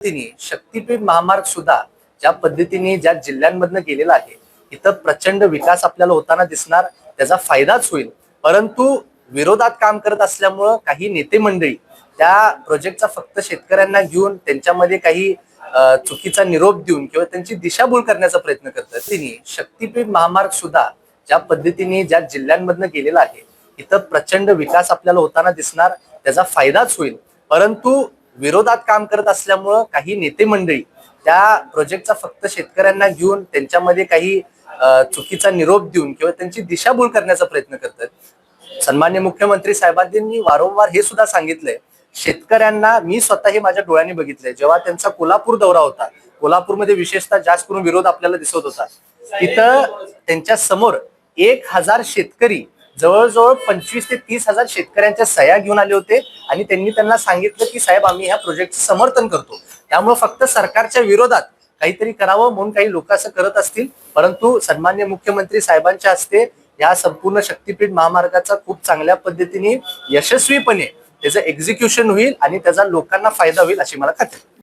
शक्तीपीठ महामार्ग सुद्धा ज्या पद्धतीने ज्या जिल्ह्यांमधनं गेलेला आहे इथं प्रचंड विकास आपल्याला होताना दिसणार, त्याचा फायदाच होईल. परंतु विरोधात काम करत असल्यामुळं काही नेते मंडळी त्या प्रोजेक्टचा फक्त शेतकऱ्यांना घेऊन त्यांच्यामध्ये काही चुकीचा निरोप देऊन किंवा त्यांची दिशाभूल करण्याचा प्रयत्न करतात. तिने शक्तीपीठ महामार्ग सुद्धा ज्या पद्धतीने ज्या जिल्ह्यांमधनं गेलेला आहे इथं प्रचंड विकास आपल्याला होताना दिसणार, त्याचा फायदाच होईल. परंतु विरोधात काम करत असल्यामुळं काही नेते मंडळी त्या प्रोजेक्टचा फक्त शेतकऱ्यांना घेऊन त्यांच्यामध्ये काही चुकीचा निरोप देऊन किंवा त्यांची दिशाभूल करण्याचा प्रयत्न करतात. सन्मान्य मुख्यमंत्री साहेबांनी वारंवार हे सुद्धा सांगितलंय, शेतकऱ्यांना मी स्वतः हे माझ्या डोळ्यांनी बघितलंय. जेव्हा त्यांचा कोल्हापूर दौरा होता, कोल्हापूरमध्ये विशेषतः जास्त करून विरोध आपल्याला दिसत होता, तिथं त्यांच्या समोर 1000 शेतकरी जवळजवळ 25 ते 30,000 शेतकऱ्यांच्या सह्या घेऊन आले होते आणि त्यांनी त्यांना सांगितलं की साहेब आम्ही ह्या प्रोजेक्टचं समर्थन करतो. त्यामुळे फक्त सरकारच्या विरोधात काहीतरी करावं म्हणून काही लोक असं करत असतील, परंतु सन्मान्य मुख्यमंत्री साहेबांच्या हस्ते या संपूर्ण शक्तीपीठ महामार्गाचा खूप चांगल्या पद्धतीने यशस्वीपणे त्याचं एक्झिक्युशन होईल आणि त्याचा लोकांना फायदा होईल अशी मला खात्री.